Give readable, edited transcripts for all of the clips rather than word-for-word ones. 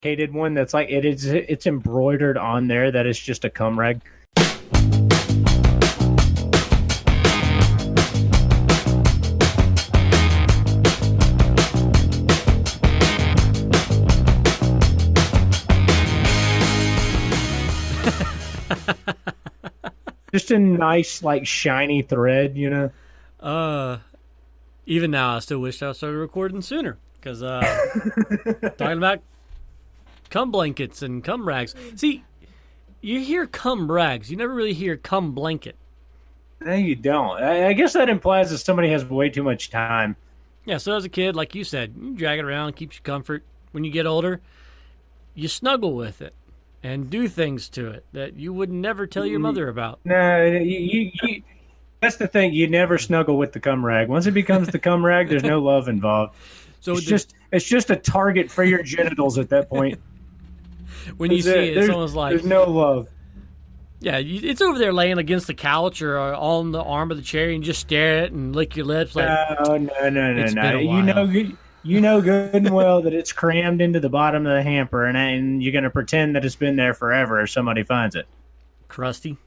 Hated one that's like it's embroidered on there that it's just a cum rag. Just a nice, like, shiny thread, you know? Even now, I still wish I started recording sooner. Because talking about cum blankets and cum rags. See, you hear cum rags. You never really hear cum blanket. No, you don't. I guess that implies that somebody has way too much time. Yeah, so as a kid, like you said, you drag it around, keeps you comfort. When you get older, you snuggle with it and do things to it that you would never tell your mother about. No, you that's the thing. You never snuggle with the cum rag. Once it becomes the cum rag, there's no love involved. So it's just a target for your genitals at that point. When you see it, it's almost like there's no love. Yeah, it's over there laying against the couch or on the arm of the chair, and you just stare at it and lick your lips. Like, no. You know good and well that it's crammed into the bottom of the hamper, and you're going to pretend that it's been there forever if somebody finds it. Crusty.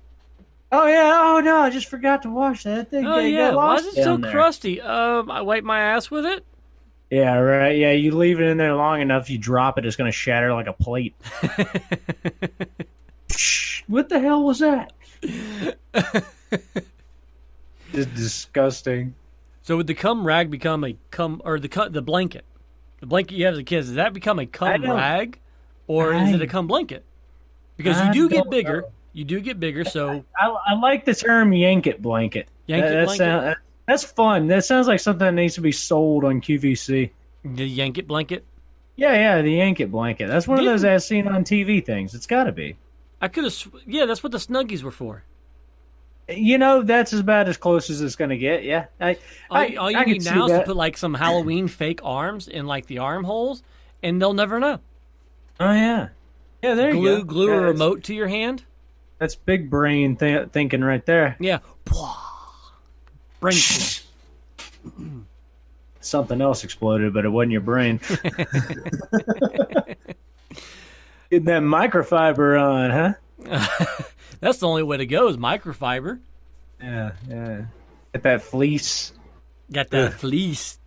Oh, yeah. Oh, no, I just forgot to wash that thing. Oh, yeah. Why is it so crusty? I wipe my ass with it. Yeah, right. Yeah, you leave it in there long enough, you drop it, it's going to shatter like a plate. What the hell was that? Just disgusting. So would the cum rag become a cum, or the blanket? The blanket you have as a kid, does that become a cum rag, or is it a cum blanket? Because you do get bigger. Know. You do get bigger, so... I like the term yank-it blanket. Blanket? That's fun. That sounds like something that needs to be sold on QVC. The yank-it blanket? Yeah, the yank-it blanket. That's one of those as seen on TV things. It's got to be. I could have... Yeah, that's what the Snuggies were for. You know, that's about as close as it's going to get, yeah. All you need now is to put, like, some Halloween fake arms in, like, the armholes, and they'll never know. Oh, yeah. Yeah, there you go. Glue a remote to your hand. That's big brain thinking right there. Yeah. Brain. Something else exploded, but it wasn't your brain. Get that microfiber on, huh? That's the only way to go is microfiber. Yeah. Get that fleece. Got that fleece.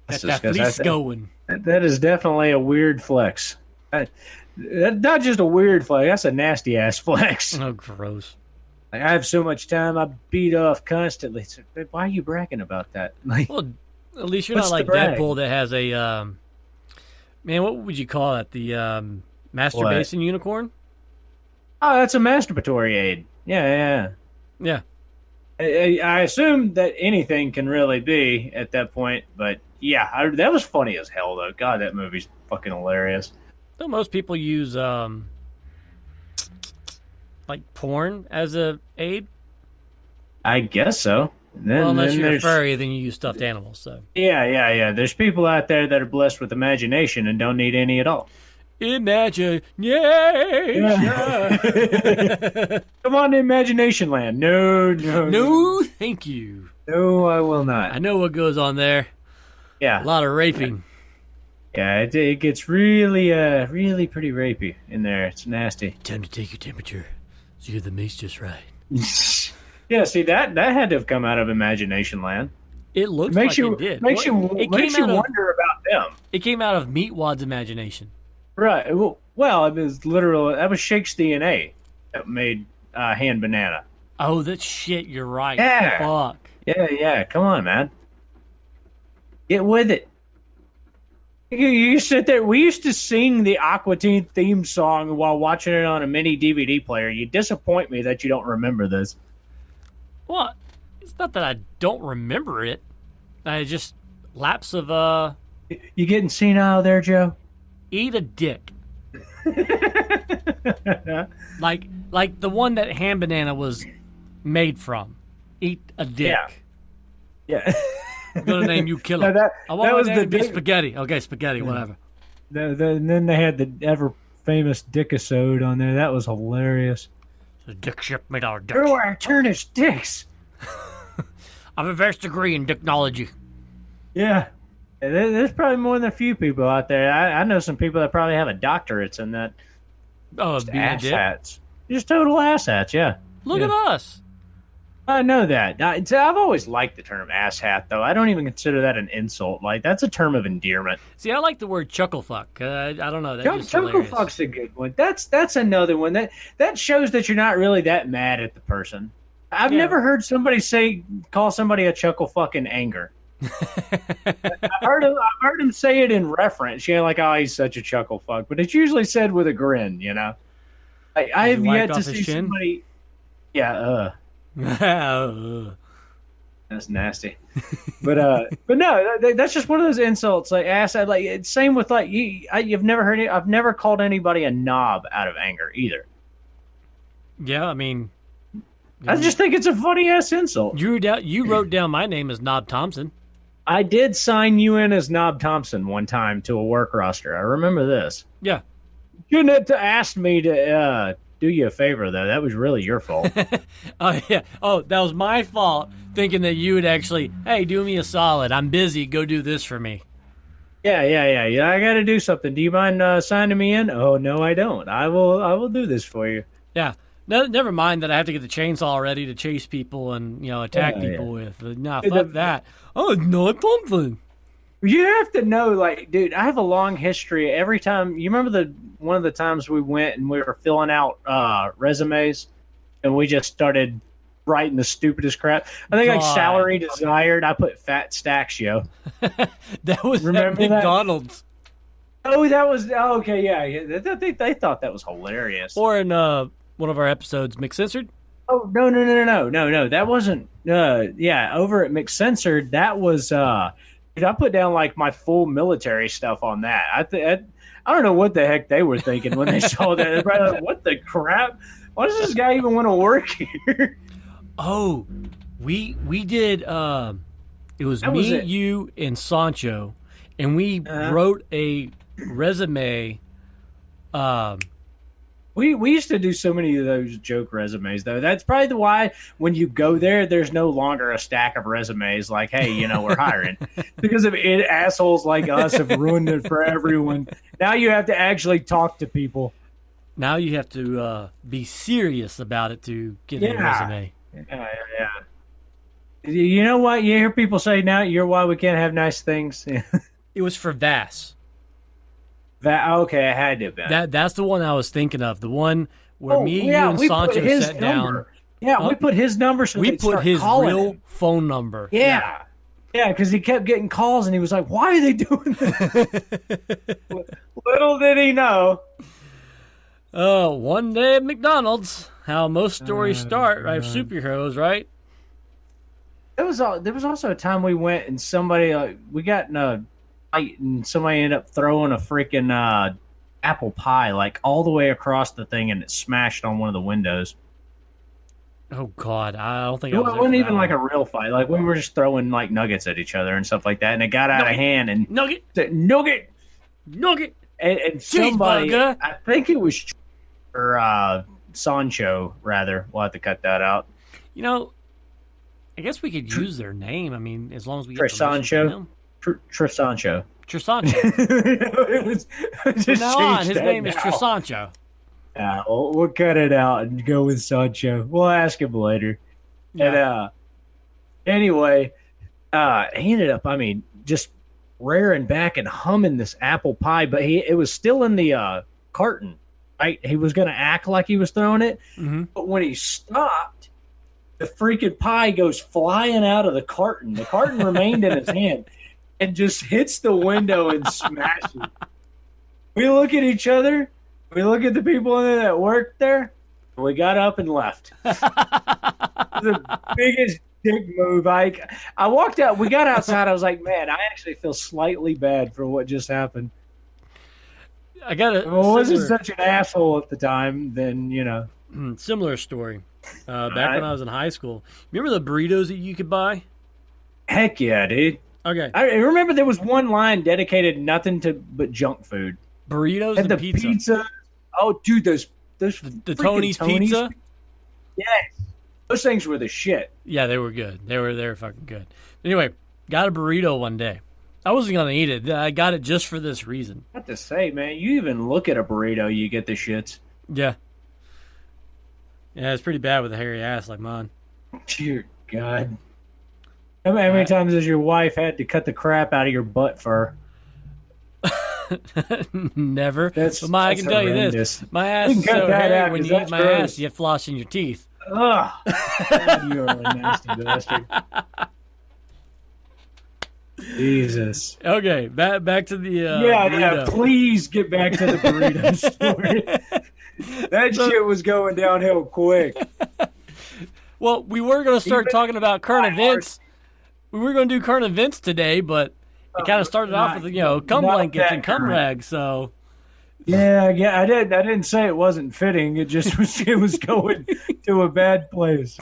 Got that fleece going. That is definitely a weird flex. Not just a weird flex. That's a nasty-ass flex. Oh, gross. Like, I have so much time. I beat off constantly. So, why are you bragging about that? Like, well, at least you're not like Deadpool that has a... man, what would you call it? The masturbation unicorn? Oh, that's a masturbatory aid. Yeah. I assume that anything can really be at that point, but yeah, that was funny as hell, though. God, that movie's fucking hilarious. So most people use like porn as a aid. I guess so. Unless you're a furry, then you use stuffed animals. So yeah. There's people out there that are blessed with imagination and don't need any at all. Imagination. Yeah. Come on to Imagination Land. No, thank you. No, I will not. I know what goes on there. Yeah, a lot of raping. Yeah, it gets really pretty rapey in there. It's nasty. Time to take your temperature. So you're the mate's just right. Yeah, see that had to have come out of Imagination Land. It looks like it did. Makes you wonder about them. It came out of Meatwad's imagination. Right. Well, it was literally that was Shake's DNA that made Hand Banana. Oh, that shit. You're right. Yeah. Fuck. Yeah. Come on, man. Get with it. You sit there. We used to sing the Aqua Teen theme song while watching it on a mini DVD player. You disappoint me that you don't remember this. Well, it's not that I don't remember it. I just lapse of You getting senile there, Joe? Eat a dick. like the one that Hand Banana was made from. Eat a dick. Yeah. I'm gonna name you Killer. No, I want my name to be Spaghetti. Okay, Spaghetti, whatever. And then they had the ever famous Dickisode on there. That was hilarious. The dick ship made out of dick. Everywhere I turn, it's dicks. I have a vast degree in dicknology. Yeah. There's probably more than a few people out there. I know some people that probably have a doctorates in that. Oh, Just being a ass dick. hats. Just total ass hats, yeah. Look Yeah. at us. I know that. I've always liked the term ass hat, though. I don't even consider that an insult. Like, that's a term of endearment. See, I like the word chuckle fuck. I don't know. That's just Chuckle hilarious. fuck's a good one. That's another one. That shows that you're not really that mad at the person. I've Yeah. never heard somebody call somebody a chuckle fuck in anger. I've heard him say it in reference, like, oh, he's such a chuckle fuck. But it's usually said with a grin, I have he wipe yet to off his see chin? somebody. Yeah, Ugh. that's nasty. But no, that's just one of those insults. Like ass, like it's same with like you've never heard it. I've never called anybody a knob out of anger either. Yeah, I mean, I just think it's a funny ass insult. you wrote down my name as Knob Thompson. I did sign you in as Knob Thompson one time to a work roster. I remember this. Yeah. You didn't have asked me to do you a favor though. That was really your fault. Oh yeah. Oh, that was my fault. Thinking that you would actually, hey, do me a solid. I'm busy. Go do this for me. Yeah. I got to do something. Do you mind signing me in? Oh no, I don't. I will do this for you. Yeah. No, never mind that I have to get the chainsaw ready to chase people and attack people with. Nah, fuck that. Oh, no, Thompson. You have to know, like, dude, I have a long history. Every time, you remember one of the times we went and we were filling out resumes, and we just started writing the stupidest crap. I think like God. salary desired. I put fat stacks, yo. That was Remember at that? McDonald's. Oh, that was okay. Yeah. They thought that was hilarious. Or in one of our episodes, McCensored. Oh no! That wasn't. Yeah, over at McCensored, that was. Dude, I put down like my full military stuff on that. I don't know what the heck they were thinking when they saw that. They're probably like, what the crap? Why does this guy even want to work here? Oh, we did. It was That me, was it. you, and Sancho, and we wrote a resume. We used to do so many of those joke resumes, though. That's probably why when you go there, there's no longer a stack of resumes like, hey, we're hiring. Because of it, assholes like us have ruined it for everyone. Now you have to actually talk to people. Now you have to be serious about it to get a Yeah. resume. Yeah. You know what? You hear people say now, you're why we can't have nice things. It was for VAS. Okay, I had to. That's the one I was thinking of. The one where you and we put Sancho his sat number. down. Yeah, we put his number so We they'd put start his calling real him. phone number. Yeah, because he kept getting calls, and he was like, "Why are they doing this?" Little did he know. One day at McDonald's. How most stories start, right? Superheroes, right? There was also a time we went and somebody we got in a fight and somebody ended up throwing a freaking apple pie like all the way across the thing and it smashed on one of the windows. Oh God, I don't think It I was there wasn't for even that like one. a real fight. Like we were just throwing like nuggets at each other and stuff like that, and it got out of hand and Nugget. nugget and somebody, Cheeseburger. I think it was or Sancho rather. We'll have to cut that out. I guess we could use their name. I mean, as long as we get Tresancho? permission from them. Tresancho. Tresancho. It was From just now on, changed his that name is now. Tresancho. Yeah, we'll cut it out and go with Sancho. We'll ask him later. Yeah. And anyway, he ended up, just rearing back and humming this apple pie, but it was still in the carton, right? He was going to act like he was throwing it, but when he stopped, the freaking pie goes flying out of the carton. The carton remained in his hand and just hits the window and smashes. We look at each other. We look at the people in there that worked there. And we got up and left. The biggest dick move. I walked out. We got outside. I was like, man, I actually feel slightly bad for what just happened. I got If I wasn't such an asshole at the time, then, similar story. Back right. when I was in high school. Remember the burritos that you could buy? Heck yeah, dude. Okay. I remember there was one line dedicated nothing but junk food. Burritos And and the pizza. Oh, dude, those The freaking Tony's pizza? Yes. Those things were the shit. Yeah, they were good. They were fucking good. Anyway, got a burrito one day. I wasn't gonna eat it. I got it just for this reason. I have to say, man, you even look at a burrito, you get the shits. Yeah. Yeah, it's pretty bad with a hairy ass like mine. Dear God. How many times has your wife had to cut the crap out of your butt fur? Never. That's I can tell you this. My ass is so hairy when you eat my ass, you have floss in your teeth. Ugh. God, you are a nasty bastard. Jesus. Okay, back to the yeah, please get back to the burrito story. That shit was going downhill quick. Well, we were going to start talking about current events. We were going to do current events today, but it kind of started off with cum blankets and cum rags. So yeah, I didn't say it wasn't fitting. It just was. It was going to a bad place.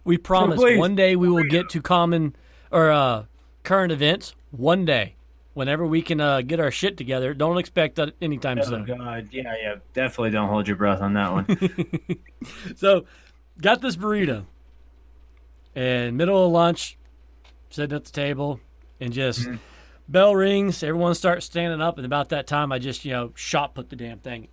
We promise one day we will get to common or current events. One day, whenever we can get our shit together. Don't expect that anytime soon. Oh God, yeah, definitely don't hold your breath on that one. So, got this burrito, and middle of lunch, sitting at the table, and just bell rings. Everyone starts standing up, and about that time, I just shot put the damn thing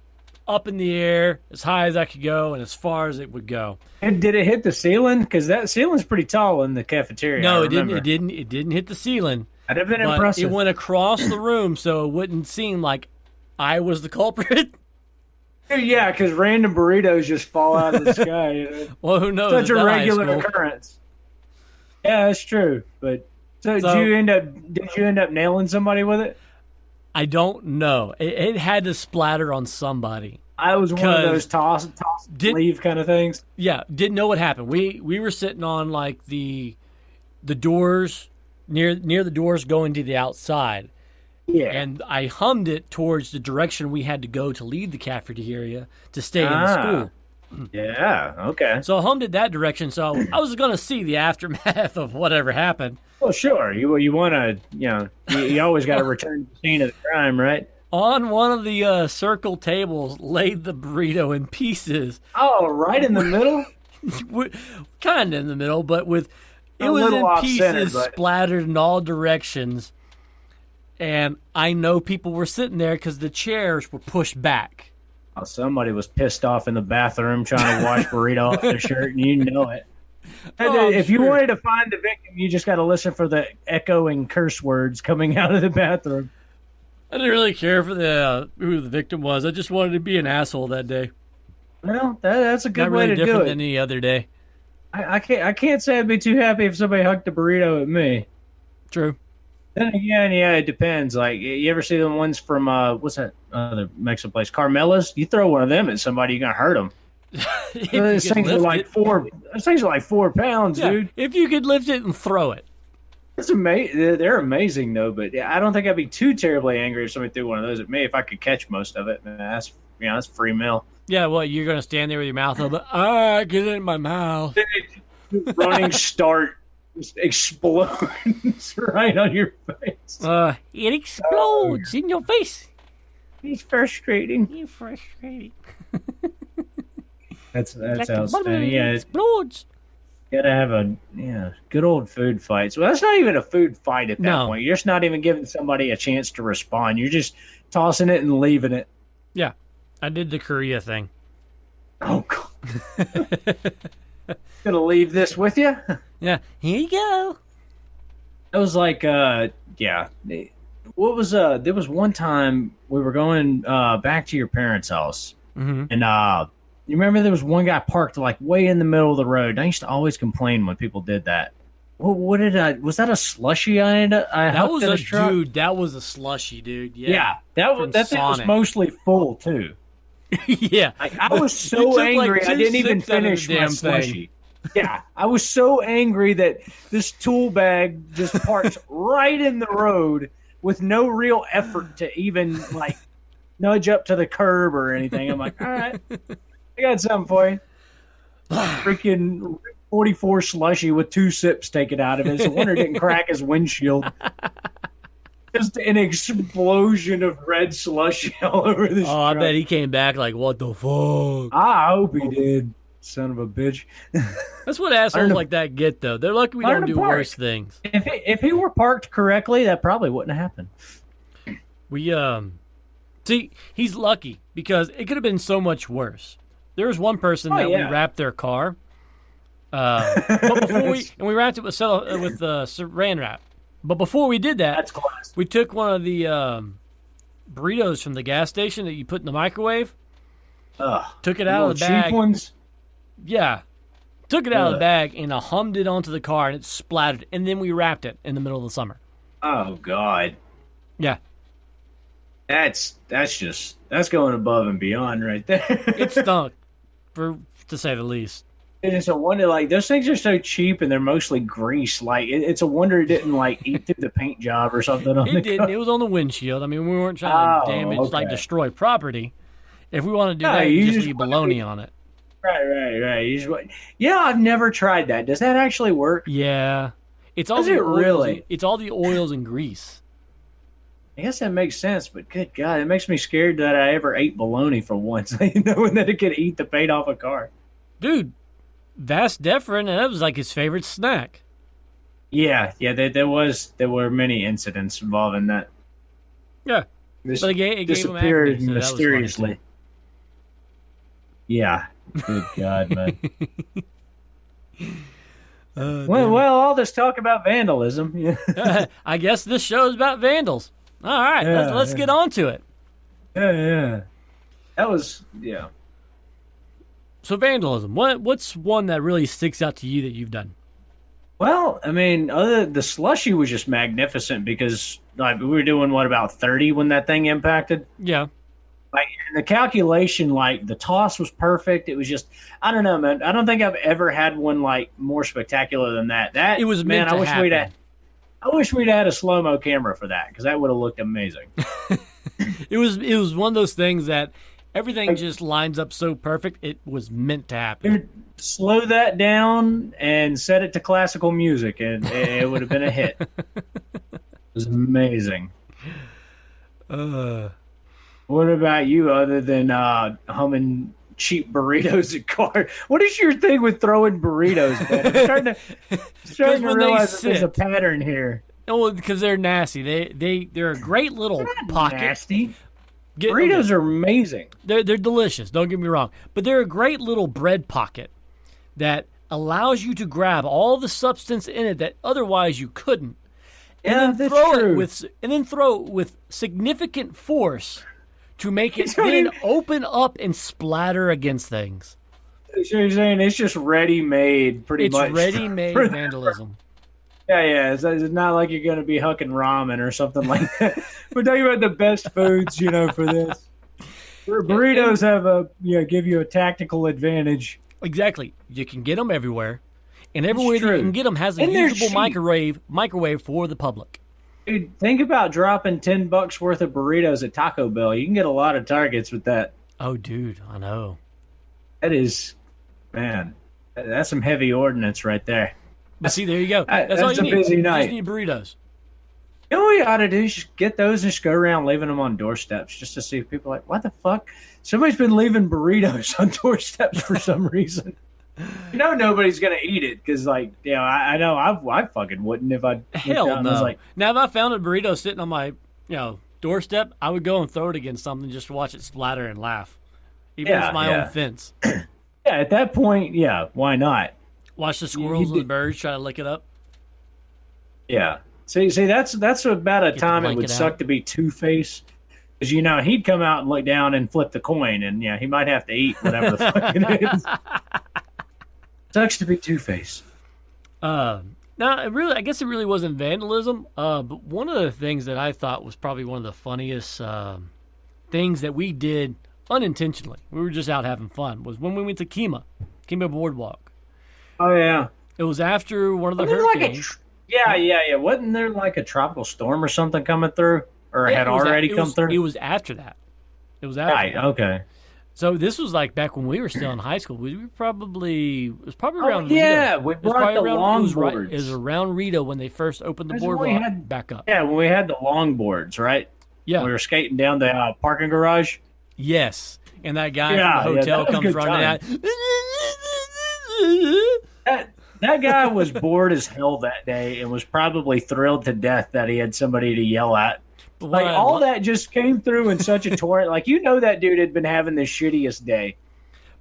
up in the air as high as I could go and as far as it would go. And did it hit the ceiling? Because that ceiling's pretty tall in the cafeteria. No, it didn't. It didn't hit the ceiling. I'd have been impressive. It went across the room, so it wouldn't seem like I was the culprit. Yeah, because random burritos just fall out of the sky. Well, who knows? Such a regular occurrence. Yeah, that's true. But so did you end up nailing somebody with it? I don't know. It had to splatter on somebody. I was one of those toss leave kind of things. Yeah, didn't know what happened. We were sitting on like the doors near the doors going to the outside. Yeah. And I hummed it towards the direction we had to go to leave the cafeteria to stay in the school. Yeah, okay. So I hummed it that direction, so I was going to see the aftermath of whatever happened. Well, sure. You want to, you always got to return to the scene of the crime, right? On one of the circle tables laid the burrito in pieces. Oh, right in the middle? Kind of in the middle, but it was in pieces splattered in all directions. And I know people were sitting there because the chairs were pushed back. Oh, somebody was pissed off in the bathroom trying to wash burrito off their shirt, and you know it. If you wanted to find the victim, you just got to listen for the echoing curse words coming out of the bathroom. I didn't really care for who the victim was. I just wanted to be an asshole that day. Well, that's a good way to do it. Not really different than any other day. I can't say I'd be too happy if somebody hucked a burrito at me. True. Then again, yeah, it depends. Like, you ever see the ones from what's that other Mexican place, Carmela's? You throw one of them at somebody, you're gonna hurt them. Those things are like 4 pounds, yeah, dude. If you could lift it and throw it. It's amazing. They're amazing, though. But I don't think I'd be too terribly angry if somebody threw one of those at me if I could catch most of it. That's free meal. Yeah, well, you're gonna stand there with your mouth open. Get it in my mouth. Running start. Just explodes right on your face. It explodes in your face. He's frustrating. You're frustrating. That's outstanding. Yeah, it explodes. Gotta have a good old food fight. So that's not even a food fight at that point. You're just not even giving somebody a chance to respond. You're just tossing it and leaving it. Yeah, I did the Korea thing. Oh God. Gonna leave this with you? Yeah, here you go. It was like, what was, there was one time we were going back to your parents' house, and you remember there was one guy parked like way in the middle of the road, and I used to always complain when people did that. Was that a slushy that was a truck? Dude, that was a slushy, dude. Yeah, that thing was mostly full, too. Yeah. I was so angry I didn't even finish my slushy. Yeah, I was so angry that this tool bag just parks right in the road with no real effort to even like nudge up to the curb or anything. I'm like, all right, I got something for you. Freaking 44 slushy with 2 sips taken out of it. It's a wonder it didn't crack his windshield. Just an explosion of red slushy all over the street. I bet he came back like, what the fuck? I hope he did. Son of a bitch. That's what assholes like that get, though. They're lucky we don't do worse things. If he were parked correctly, that probably wouldn't have happened. We see, he's lucky because it could have been so much worse. There was one person we wrapped their car, but before we wrapped it with Saran wrap. But before we did that, we took one of the burritos from the gas station that you put in the microwave. Took it out of the bag. Cheap ones? Yeah. Took it out of the bag and hummed it onto the car and it splattered. And then we wrapped it in the middle of the summer. Oh, God. Yeah. That's going above and beyond right there. It stunk, to say the least. It's a wonder, like, those things are so cheap and they're mostly grease. Like, it's a wonder it didn't, like, eat through the paint job or something. It didn't. Car. It was on the windshield. I mean, we weren't trying to damage, like, destroy property. If we want to do that, you just leave bologna on it. Right. Yeah, I've never tried that. Does that actually work? Yeah. It's all it's all the oils and grease. I guess that makes sense, but good God, it makes me scared that I ever ate bologna for once, knowing that it could eat the paint off a car. Dude, Vas Defrin, and that was like his favorite snack. Yeah, there were many incidents involving that. Yeah, but it gave disappeared him acne, so mysteriously. Yeah, good God, man. Well, all this talk about vandalism. Yeah. I guess this show is about vandals. All right, let's get on to it. Yeah. That was, yeah. So vandalism, what's one that really sticks out to you that you've done? Well, I mean, the slushy was just magnificent because like we were doing about 30 when that thing impacted. Yeah. Like the calculation, like the toss was perfect. It was just, I don't know, man. I don't think I've ever had one like more spectacular than that. That it was meant to happen. I wish we'd had a slow-mo camera for that because that would have looked amazing. It was one of those things that everything just lines up so perfect. It was meant to happen. Dude, slow that down and set it to classical music, and it would have been a hit. It was amazing. What about you, other than humming cheap burritos at car? What is your thing with throwing burritos, man? I'm starting to realize that there's a pattern here. Oh, because they're nasty. They're a great little pocket. Nasty. Burritos are amazing. They're delicious. Don't get me wrong, but they're a great little bread pocket that allows you to grab all the substance in it that otherwise you couldn't, and then throw it with significant force to make it then open up and splatter against things. So you're saying it's just ready-made, pretty much. It's ready-made vandalism. Yeah. It's not like you're going to be hucking ramen or something like that. We're talking about the best foods, for this. Burritos give you a tactical advantage. Exactly. You can get them everywhere, and everywhere that you can get them has a usable microwave for the public. Dude, think about dropping $10 worth of burritos at Taco Bell. You can get a lot of targets with that. Oh, dude, I know. That is, man, that's some heavy ordnance right there. But see, there you go. That's all you need. Busy night. You just need burritos. You know what you ought to do? You should get those and just go around leaving them on doorsteps just to see if people are like, what the fuck? Somebody's been leaving burritos on doorsteps for some reason. Nobody's going to eat it because, I know I fucking wouldn't if I hell no. Now, if I found a burrito sitting on my, doorstep, I would go and throw it against something just to watch it splatter and laugh. Even if it's my own fence. Yeah, at that point, why not? Watch the squirrels and the birds try to lick it up. Yeah. See, that's about a time it would suck to be Two-Face. Because, he'd come out and look down and flip the coin, and, he might have to eat whatever the fuck it is. Sucks to be Two-Face. Now, I guess it really wasn't vandalism, but one of the things that I thought was probably one of the funniest things that we did unintentionally, we were just out having fun, was when we went to Kemah Boardwalk. Oh, yeah. It was after one of the hurricanes. Yeah. Wasn't there like a tropical storm or something coming through? Or had already come through? It was after that. Right, okay. So this was like back when we were still in high school. It was probably around Rito. Yeah, we brought the longboards. It was around Rito when they first opened the boardwalk back up. Yeah, when we had the longboards, right? Yeah. We were skating down the parking garage. Yes. And that guy from the hotel comes running out. That guy was bored as hell that day and was probably thrilled to death that he had somebody to yell at. Like, all that just came through in such a torrent. Like, that dude had been having the shittiest day.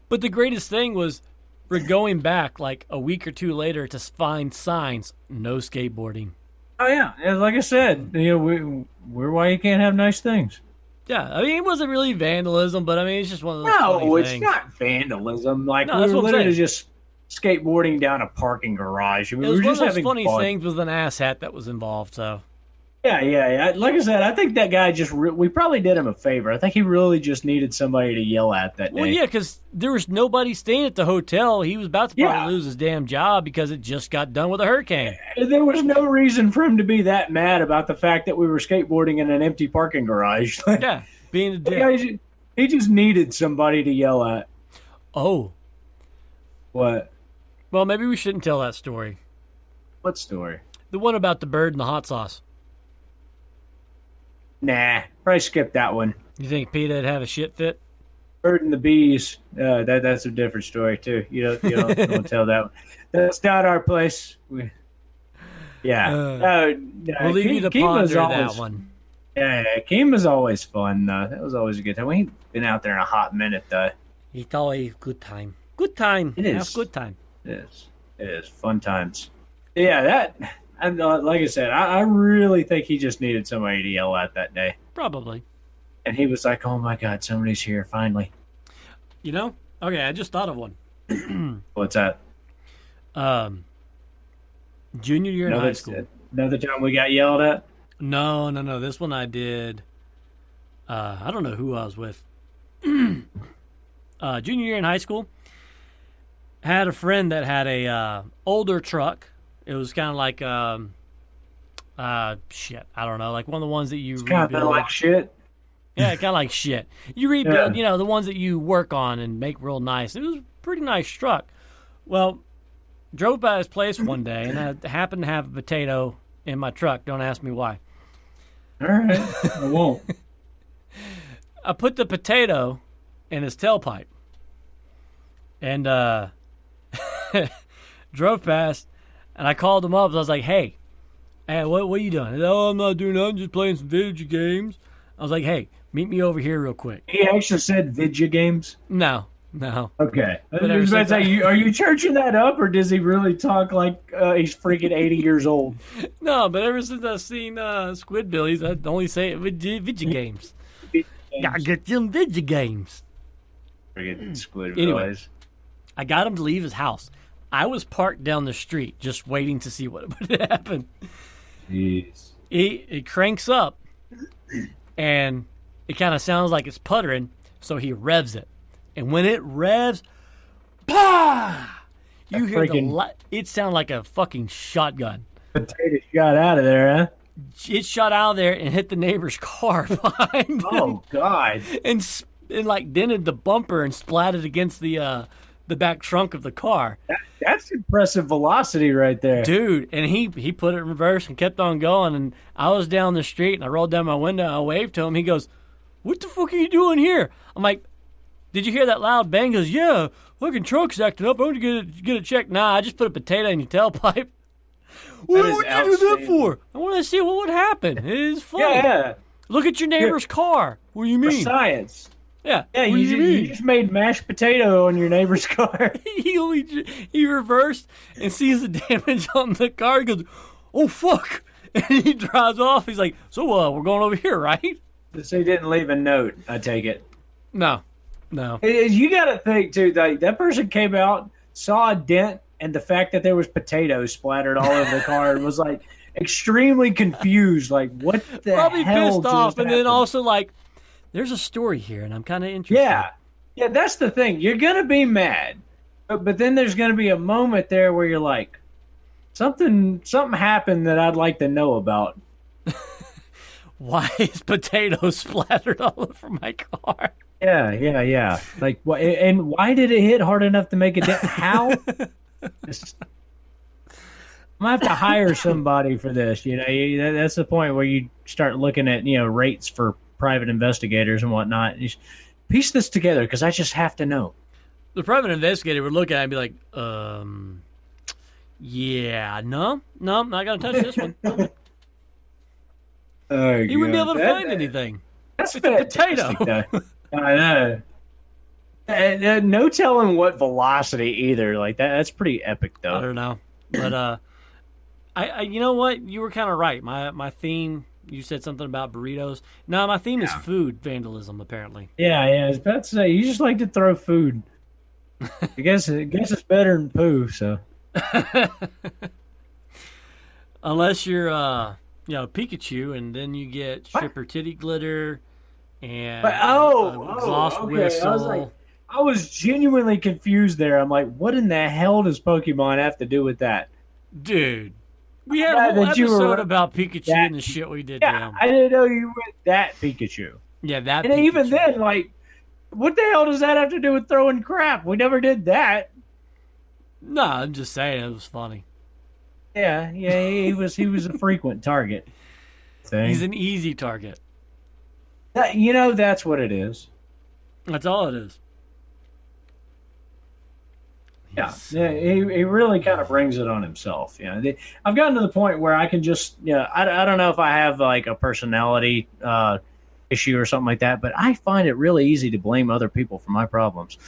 But the greatest thing was we're going back like a week or two later to find signs, no skateboarding. Oh, yeah. Like I said, we're why you can't have nice things. Yeah, I mean, it wasn't really vandalism, but I mean, it's just one of those No, it's things. not vandalism. Like, No, we that's were what I'm literally saying. just skateboarding down a parking garage. It We was were one just of those having funny fun. things with an asshat that was involved, so. Yeah. Like I said, I think that guy we probably did him a favor. I think he really just needed somebody to yell at that day. Well, yeah, because there was nobody staying at the hotel. He was about to probably lose his damn job because it just got done with a hurricane. There was no reason for him to be that mad about the fact that we were skateboarding in an empty parking garage. Yeah, being a dick. He just needed somebody to yell at. Oh. What? Well, maybe we shouldn't tell that story. What story? The one about the bird and the hot sauce. Nah, probably skip that one. You think PETA'd have a shit fit? Bird and the bees. That's a different story too. You don't tell that one. That's not our place. We'll leave you to ponder that one. Yeah, Kima's always fun. That was always a good time. We ain't been out there in a hot minute though. It's always a good time. Good time. It is. Have good time. It is fun times. Yeah, like I said, I really think he just needed somebody to yell at that day. Probably. And he was like, "Oh my God, somebody's here finally." Okay, I just thought of one. What's that? Junior year in high school. Another time we got yelled at? No. This one I did. I don't know who I was with. Junior year in high school. Had a friend that had a older truck. It was kind of like shit. I don't know, like one of the ones that you rebuild. Kind of like shit. Yeah, kind of like shit. You rebuild, the ones that you work on and make real nice. It was a pretty nice truck. Well, drove by his place one day, and I happened to have a potato in my truck. Don't ask me why. All right, I won't. I put the potato in his tailpipe, and drove past, and I called him up. And I was like, "Hey, what are you doing?" "Oh, I'm not doing nothing. Just playing some video games." I was like, "Hey, meet me over here real quick." He actually said video games? No. Okay. I was about to say, are you churching that up, or does he really talk like he's freaking 80 years old? No, but ever since I've seen Squidbillies, I only say it with video games. Gotta get them video games. Freaking Squidbillies. Anyway, I got him to leave his house. I was parked down the street just waiting to see what would happen. Jeez. It cranks up, and it kind of sounds like it's puttering, so he revs it. And when it revs, pah! You hear it sound like a fucking shotgun. Potato shot out of there, huh? It shot out of there and hit the neighbor's car behind him. Oh, God. And like dented the bumper and splatted against the back trunk of the car. That's impressive velocity right there. Dude, and he put it in reverse and kept on going. And I was down the street, and I rolled down my window, and I waved to him. He goes, "What the fuck are you doing here?" I'm like, "Did you hear that loud bang?" He goes, "Yeah, fucking truck's acting up. I want to get it checked." "Nah, I just put a potato in your tailpipe." What did you do that for? I want to see what would happen. It is funny. Yeah. Look at your neighbor's car. What do you mean? For science. Yeah. Yeah, you just made mashed potato on your neighbor's car. He reversed and sees the damage on the car. He goes, "Oh, fuck." And he drives off. He's like, "So, we're going over here, right?" So he didn't leave a note, I take it. No. You got to think, too, that person came out, saw a dent, and the fact that there was potatoes splattered all over the car and was, like, extremely confused. Like, what the Probably hell pissed off. And then happened? also, like, there's a story here, and I'm kind of interested. Yeah, that's the thing. You're going to be mad. But then there's going to be a moment there where you're like, something happened that I'd like to know about. Why is potatoes splattered all over my car? Yeah. Like, and why did it hit hard enough to make a dent? How? I'm gonna have to hire somebody for this. That's the point where you start looking at rates for private investigators and whatnot. You piece this together because I just have to know. The private investigator would look at it and be like, yeah, no, not going to touch this one. He wouldn't be able to find anything. That's it's a potato. I know. No telling what velocity either. Like that's pretty epic, though. I don't know, but I you know what? You were kind of right. My theme. You said something about burritos. No, my theme is food vandalism. Apparently. Yeah. I was about to say you just like to throw food. I guess it's better than poo. So. Unless you're Pikachu, and then you get stripper titty glitter and exhaust whistle. I was genuinely confused there. I'm like, what in the hell does Pokemon have to do with that? Dude, we had a whole episode about Pikachu and the shit we did to him. I didn't know you went that Pikachu. Yeah, that. And Pikachu. Even then, like, what the hell does that have to do with throwing crap? We never did that. No, I'm just saying it was funny. Yeah, he was a frequent target. He's an easy target. That's what it is. That's all it is. Yeah, he really kind of brings it on himself. I've gotten to the point where I can just, I don't know if I have like a personality issue or something like that, but I find it really easy to blame other people for my problems.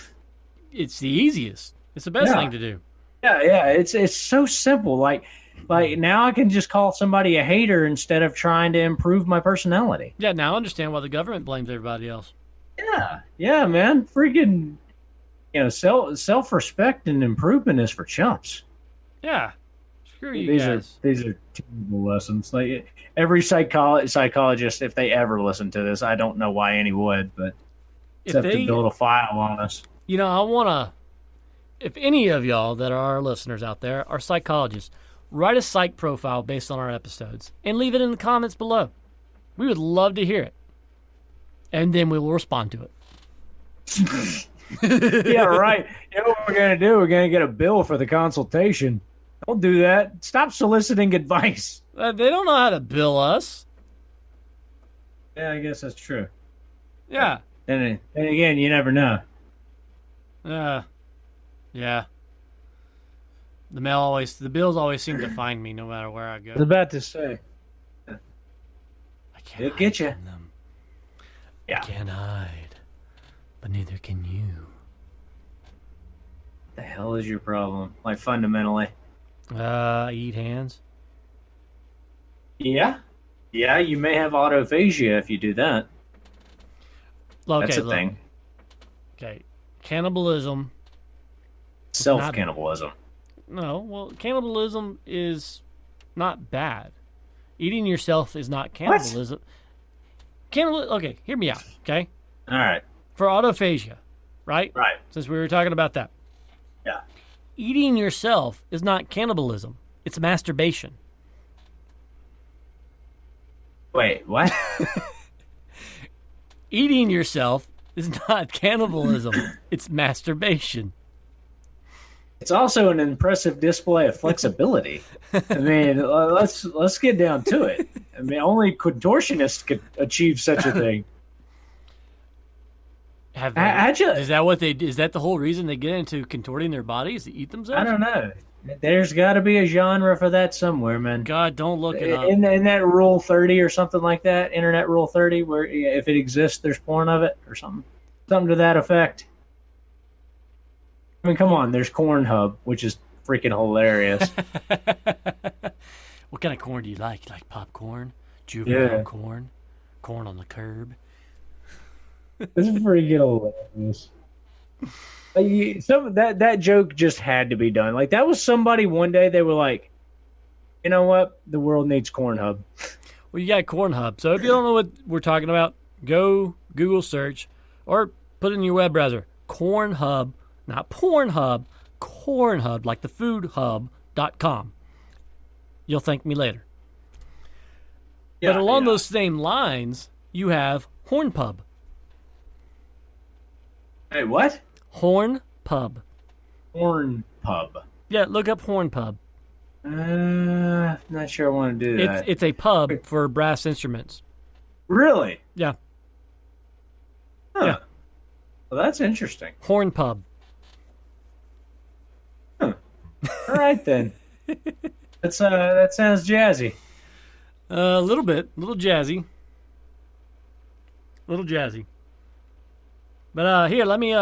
It's the easiest. It's the best thing to do. Yeah. It's so simple. Like now I can just call somebody a hater instead of trying to improve my personality. Yeah, now I understand why the government blames everybody else. Yeah, man. Freaking, self-respect and improvement is for chumps. Yeah. Screw you guys. These are terrible lessons. Like every psychologist, if they ever listen to this, I don't know why any would, but except to build a file on us. I want to, if any of y'all that are our listeners out there are psychologists, write a psych profile based on our episodes and leave it in the comments below. We would love to hear it. And then we will respond to it. Yeah, right. You know what we're going to do? We're going to get a bill for the consultation. Don't do that. Stop soliciting advice. They don't know how to bill us. Yeah, I guess that's true. Yeah. And again, you never know. Yeah. The bills always seem to find me no matter where I go. I was about to say. I can't It'll get you. Them. Yeah. I can't hide, but neither can you. What the hell is your problem? Like fundamentally. Eat hands. Yeah. Yeah, you may have autophagia if you do that. Okay, that's a thing. Okay. Cannibalism. Self-cannibalism. No, well, cannibalism is not bad. Eating yourself is not cannibalism. Okay, hear me out, okay? All right. For autophagia, right? Right. Since we were talking about that. Yeah. Eating yourself is not cannibalism. It's masturbation. Wait, what? Eating yourself is not cannibalism. It's masturbation. It's also an impressive display of flexibility. I mean, let's get down to it. I mean, only contortionists could achieve such a thing. Is that the whole reason they get into contorting their bodies to eat themselves? I don't know. There's got to be a genre for that somewhere, man. God, don't look it up. In that Rule 30 or something like that, Internet Rule 30, where if it exists, there's porn of it or something to that effect. I mean, come on. There's Cornhub, which is freaking hilarious. What kind of corn do you like? You like popcorn? Juvenile corn? Corn on the curb? This is pretty hilarious. That joke just had to be done. Like, that was somebody one day, they were like, you know what? The world needs Cornhub. Well, you got Cornhub. So if you don't know what we're talking about, go Google search or put in your web browser, Cornhub. Not Pornhub, Cornhub, like the food hub.com. You'll thank me later. Yeah, but along those same lines, you have Hornpub. Hey, what? Hornpub. Hornpub. Yeah, look up Hornpub. Not sure I want to do that. It's a pub for brass instruments. Really? Yeah. Huh. Yeah. Well, that's interesting. Hornpub. right then. That sounds jazzy. A little bit, a little jazzy. But here, let me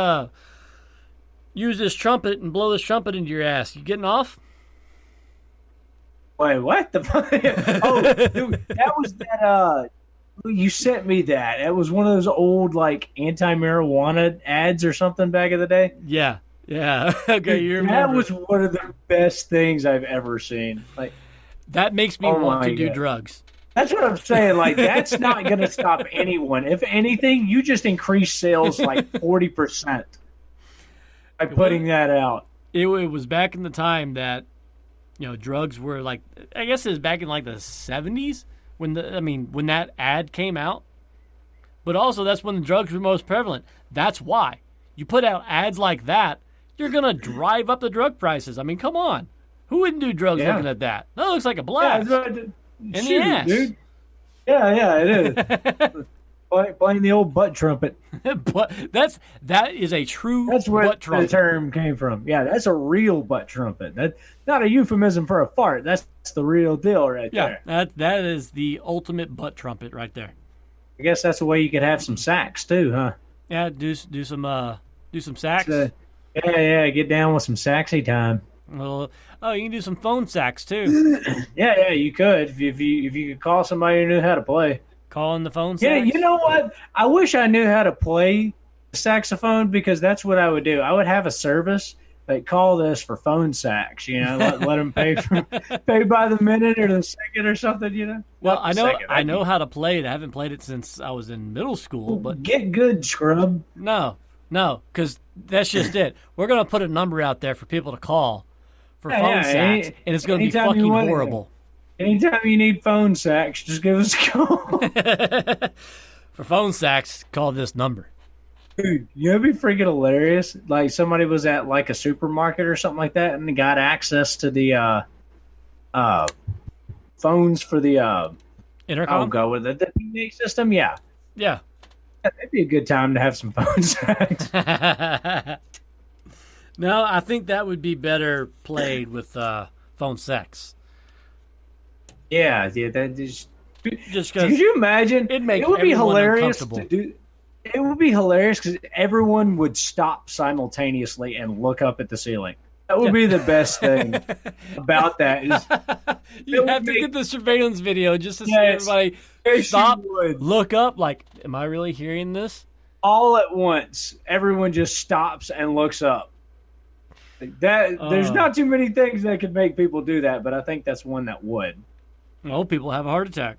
use this trumpet and blow this trumpet into your ass. You getting off? Wait, what the fuck? Oh, dude, that was that. You sent me that. It was one of those old like anti-marijuana ads or something back in the day. Yeah. Okay, you remember. That was one of the best things I've ever seen. Like that makes me want to do drugs. That's what I'm saying. Like that's not going to stop anyone. If anything, you just increase sales like 40% by putting that out. It was back in the time that drugs were like. I guess it was back in like the 70s when that ad came out. But also that's when the drugs were most prevalent. That's why you put out ads like that. You're going to drive up the drug prices. I mean, come on. Who wouldn't do drugs looking at that? That looks like a blast. In the ass. Dude. Yeah, it is. Playing the old butt trumpet. that is a true That's where butt trumpet. The term came from. Yeah, that's a real butt trumpet. That's not a euphemism for a fart. That's the real deal right there. Yeah, that is the ultimate butt trumpet right there. I guess that's the way you could have some sax too, huh? Yeah, do some sax. Yeah, get down with some saxy time. Well, you can do some phone sax too. Yeah, you could if you could call somebody who knew how to play. Calling the phone sax. Yeah, you know what? I wish I knew how to play the saxophone because that's what I would do. I would have a service like call this for phone sax. Let them pay by the minute or the second or something. Well, I know how to play it. I haven't played it since I was in middle school. But get good, scrub. No, because that's just it. We're gonna put a number out there for people to call for phone sax, and it's gonna be fucking horrible. Anytime you need phone sax, just give us a call. For phone sax, call this number. Dude, it'd be freaking hilarious. Like somebody was at like a supermarket or something like that, and they got access to the phones for the intercom. I'll go with it. The PA system, yeah. That'd be a good time to have some phone sax. No, I think that would be better played with phone sex. Yeah, that just because. Could you imagine? It would be hilarious to do. It would be hilarious because everyone would stop simultaneously and look up at the ceiling. That would be the best thing about that. You have to get the surveillance video just to see everybody stop, look up. Like, am I really hearing this? All at once, everyone just stops and looks up. There's not too many things that could make people do that, but I think that's one that would. Oh, people have a heart attack.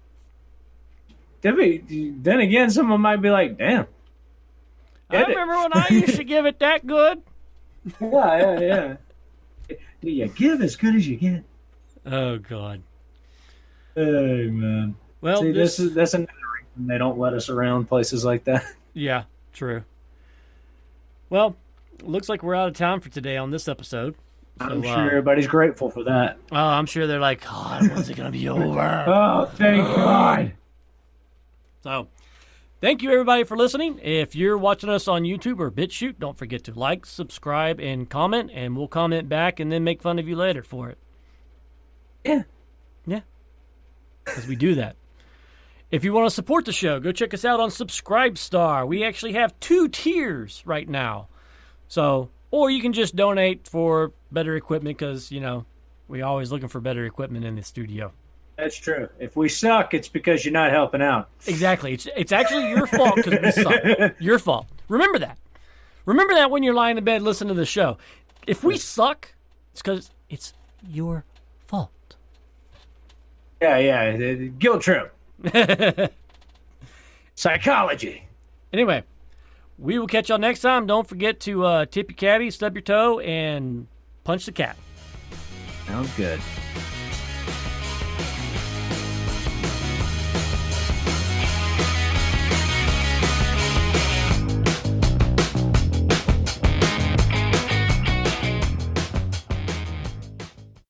Then again, someone might be like, damn. I remember when I used to give it that good. Yeah. Do you give as good as you get? Oh, God. Hey, man. Well, see, that's another reason they don't let us around places like that. Yeah, true. Well, looks like we're out of time for today on this episode. So, I'm sure everybody's grateful for that. Oh, I'm sure they're like, God, when's it going to be over? Oh, thank God. So, thank you, everybody, for listening. If you're watching us on YouTube or Bitchute, don't forget to like, subscribe, and comment, and we'll comment back and then make fun of you later for it. Yeah. Because we do that. If you want to support the show, go check us out on Subscribestar. We actually have 2 tiers right now. So, or you can just donate for better equipment because, we're always looking for better equipment in the studio. That's true. If we suck, it's because you're not helping out. Exactly. It's actually your fault because we suck. Your fault. Remember that. Remember that when you're lying in bed listening to the show. If we suck, it's because it's your fault. Yeah. Guilt trip. Psychology. Anyway, we will catch y'all next time. Don't forget to tip your caddy, stub your toe, and punch the cat. Sounds good.